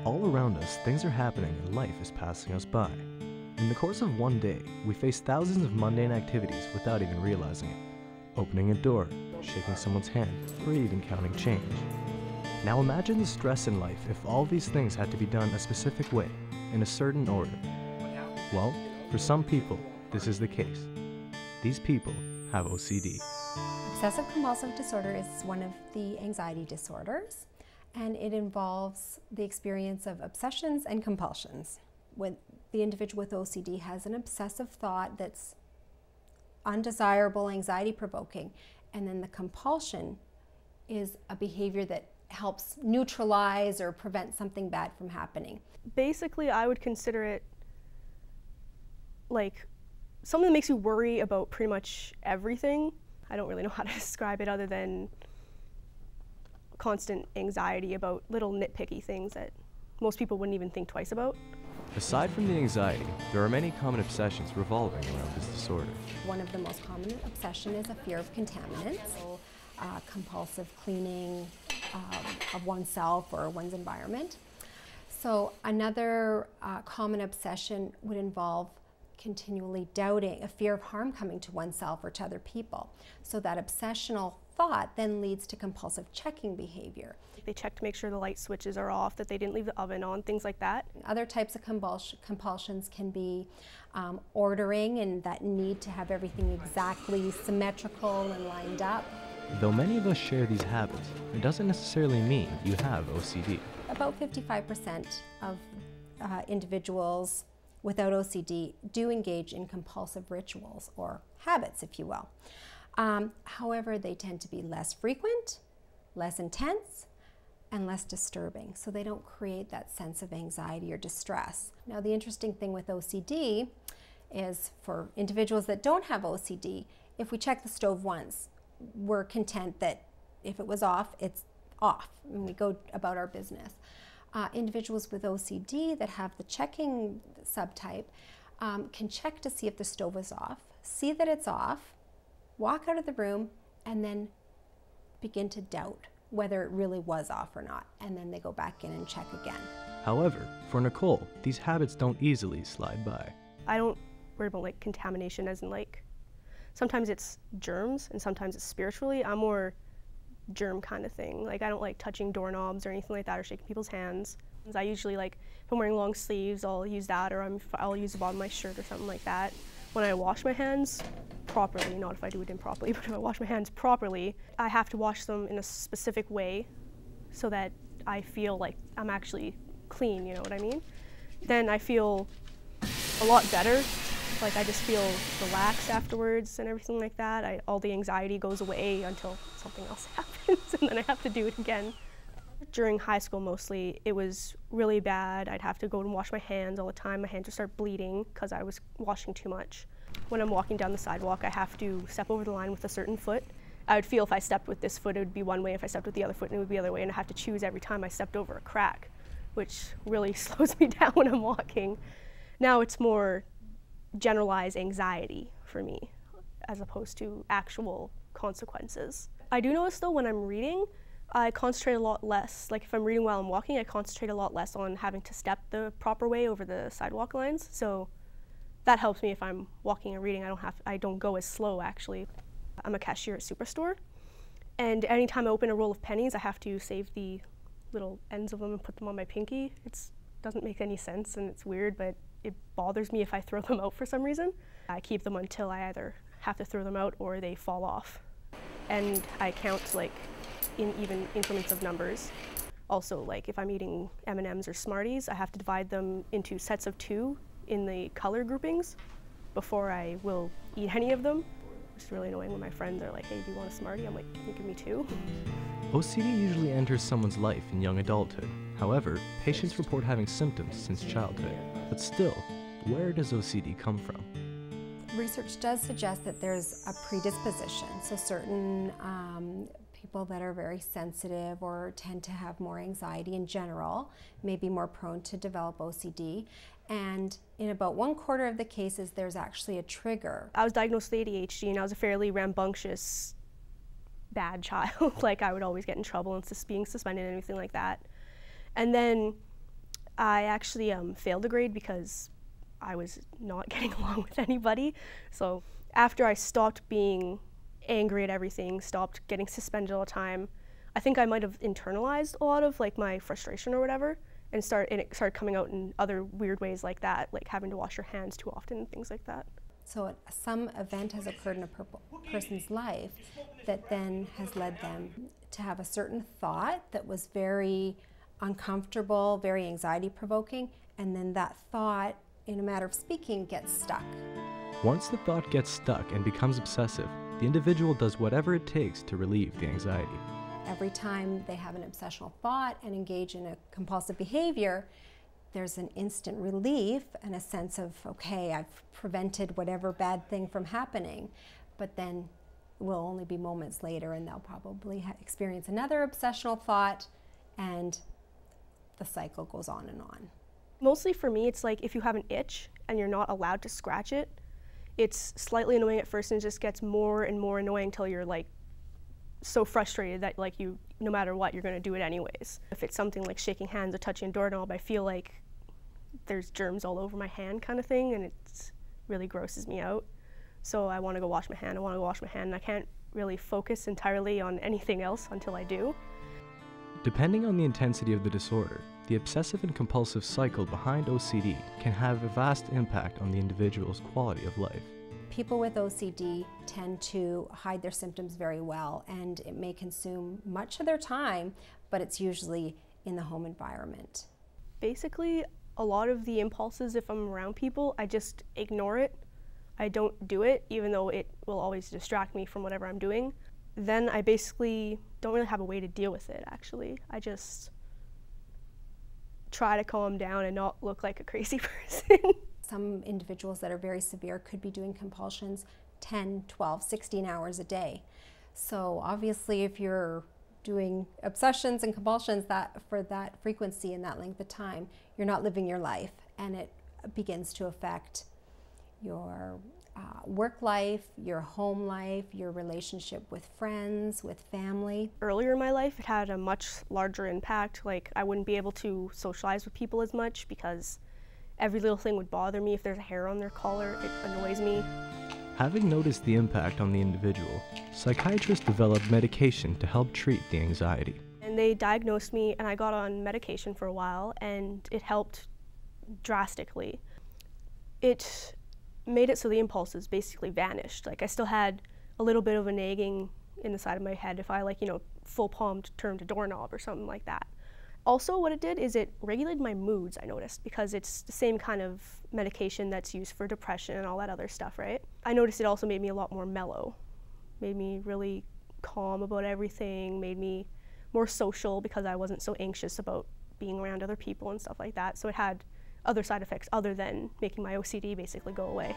All around us, things are happening and life is passing us by. In the course of one day, we face thousands of mundane activities without even realizing it. Opening a door, shaking someone's hand, or even counting change. Now imagine the stress in life if all these things had to be done a specific way, in a certain order. Well, for some people, this is the case. These people have OCD. Obsessive compulsive disorder is one of the anxiety disorders, and it involves the experience of obsessions and compulsions. When the individual with OCD has an obsessive thought that's undesirable, anxiety-provoking, and then the compulsion is a behavior that helps neutralize or prevent something bad from happening. Basically, I would consider it like something that makes you worry about pretty much everything. I don't really know how to describe it other than constant anxiety about little nitpicky things that most people wouldn't even think twice about. Aside from the anxiety, there are many common obsessions revolving around this disorder. One of the most common obsession is a fear of contaminants, so, compulsive cleaning of oneself or one's environment. So another common obsession would involve continually doubting, a fear of harm coming to oneself or to other people. So that obsessional thought then leads to compulsive checking behavior. They check to make sure the light switches are off, that they didn't leave the oven on, things like that. Other types of compulsions can be ordering and that need to have everything exactly symmetrical and lined up. Though many of us share these habits, it doesn't necessarily mean you have OCD. About 55% of individuals without OCD do engage in compulsive rituals or habits, if you will. However, they tend to be less frequent, less intense, and less disturbing, so they don't create that sense of anxiety or distress. Now, the interesting thing with OCD is for individuals that don't have OCD, if we check the stove once, we're content that if it was off, it's off, and we go about our business. Individuals with OCD that have the checking subtype can check to see if the stove is off, see that it's off, walk out of the room, and then begin to doubt whether it really was off or not, and then they go back in and check again. However, for Nicole, these habits don't easily slide by. I don't worry about like contamination as in like, sometimes it's germs and sometimes it's spiritually. I'm more germ kind of thing. Like I don't like touching doorknobs or anything like that or shaking people's hands. I usually like, if I'm wearing long sleeves, I'll use that, or I'll use the bottom of my shirt or something like that. When I wash my hands properly, not if I do it improperly, but if I wash my hands properly, I have to wash them in a specific way so that I feel like I'm actually clean, you know what I mean? Then I feel a lot better. Like I just feel relaxed afterwards and everything like that. All the anxiety goes away until something else happens and then I have to do it again. During high school mostly, it was really bad. I'd have to go and wash my hands all the time. My hands would start bleeding because I was washing too much. When I'm walking down the sidewalk, I have to step over the line with a certain foot. I would feel if I stepped with this foot, it would be one way. If I stepped with the other foot, it would be the other way. And I have to choose every time I stepped over a crack, which really slows me down when I'm walking. Now it's more generalized anxiety for me as opposed to actual consequences. I do notice though when I'm reading, I concentrate a lot less. Like if I'm reading while I'm walking, I concentrate a lot less on having to step the proper way over the sidewalk lines. So that helps me if I'm walking and reading. I don't go as slow actually. I'm a cashier at Superstore, and anytime I open a roll of pennies, I have to save the little ends of them and put them on my pinky. It doesn't make any sense and it's weird, but it bothers me if I throw them out for some reason. I keep them until I either have to throw them out or they fall off. And I count like in even increments of numbers. Also, like if I'm eating M&Ms or Smarties, I have to divide them into sets of 2 in the color groupings before I will eat any of them. It's really annoying when my friends are like, hey, do you want a Smartie? I'm like, can you give me 2? OCD usually enters someone's life in young adulthood. However, patients report having symptoms since childhood. But still, where does OCD come from? Research does suggest that there's a predisposition, so certain people that are very sensitive or tend to have more anxiety in general may be more prone to develop OCD, and in about 1/4 of the cases there's actually a trigger. I was diagnosed with ADHD and I was a fairly rambunctious bad child. Like I would always get in trouble and being suspended and everything like that. And then I actually failed a grade because I was not getting along with anybody. So after I stopped being angry at everything, stopped getting suspended all the time, I think I might have internalized a lot of like my frustration or whatever, and it started coming out in other weird ways like that, like having to wash your hands too often and things like that. So some event has occurred in a person's life that then has led them to have a certain thought that was very uncomfortable, very anxiety provoking, and then that thought, in a matter of speaking, gets stuck. Once the thought gets stuck and becomes obsessive, the individual does whatever it takes to relieve the anxiety. Every time they have an obsessional thought and engage in a compulsive behavior, there's an instant relief and a sense of, okay, I've prevented whatever bad thing from happening. But then it will only be moments later and they'll probably experience another obsessional thought, and the cycle goes on and on. Mostly for me, it's like if you have an itch and you're not allowed to scratch it, it's slightly annoying at first and it just gets more and more annoying until you're like so frustrated that like no matter what, you're going to do it anyways. If it's something like shaking hands or touching a doorknob, I feel like there's germs all over my hand kind of thing, and it really grosses me out. So I want to go wash my hand, and I can't really focus entirely on anything else until I do. Depending on the intensity of the disorder, the obsessive and compulsive cycle behind OCD can have a vast impact on the individual's quality of life. People with OCD tend to hide their symptoms very well, and it may consume much of their time, but it's usually in the home environment. Basically, a lot of the impulses, if I'm around people, I just ignore it. I don't do it, even though it will always distract me from whatever I'm doing. Then I basically don't really have a way to deal with it, actually. I just try to calm down and not look like a crazy person. Some individuals that are very severe could be doing compulsions 10, 12, 16 hours a day. So obviously if you're doing obsessions and compulsions for that frequency and that length of time, you're not living your life, and it begins to affect your work life, your home life, your relationship with friends, with family. Earlier in my life, it had a much larger impact. Like, I wouldn't be able to socialize with people as much because every little thing would bother me. If there's a hair on their collar, it annoys me. Having noticed the impact on the individual, psychiatrists developed medication to help treat the anxiety. And they diagnosed me, and I got on medication for a while, and it helped drastically. It made it so the impulses basically vanished. Like, I still had a little bit of a nagging in the side of my head if I, like, full palmed turned a doorknob or something like that. Also, what it did is it regulated my moods, I noticed, because it's the same kind of medication that's used for depression and all that other stuff, right? I noticed it also made me a lot more mellow, made me really calm about everything, made me more social because I wasn't so anxious about being around other people and stuff like that. So it had other side effects other than making my OCD basically go away.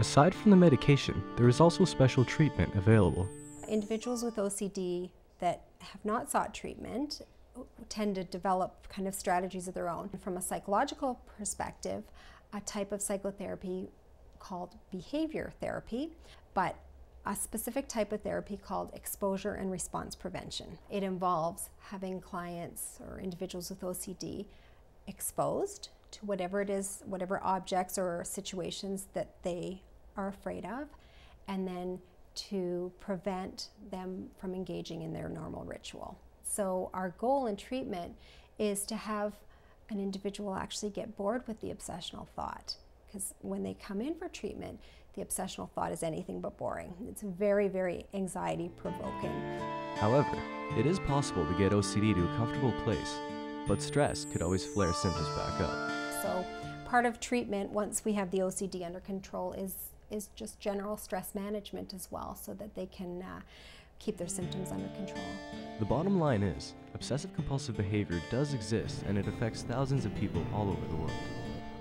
Aside from the medication, there is also special treatment available. Individuals with OCD that have not sought treatment tend to develop kind of strategies of their own. From a psychological perspective, a type of psychotherapy called behavior therapy, but a specific type of therapy called exposure and response prevention. It involves having clients or individuals with OCD exposed to whatever it is, whatever objects or situations that they are afraid of, and then to prevent them from engaging in their normal ritual. So our goal in treatment is to have an individual actually get bored with the obsessional thought, because when they come in for treatment, the obsessional thought is anything but boring. It's very, very anxiety provoking. However, it is possible to get OCD to a comfortable place, but stress could always flare symptoms back up. So part of treatment, once we have the OCD under control, is just general stress management as well, so that they can keep their symptoms under control. The bottom line is, obsessive-compulsive behavior does exist, and it affects thousands of people all over the world.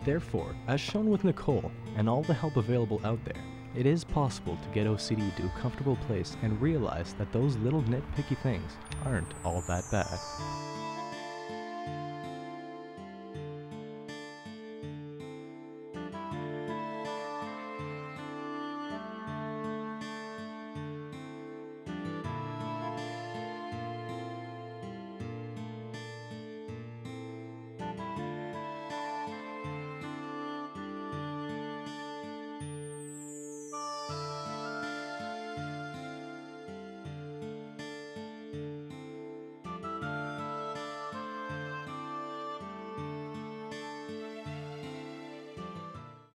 Therefore, as shown with Nicole and all the help available out there, it is possible to get OCD to a comfortable place and realize that those little nitpicky things aren't all that bad.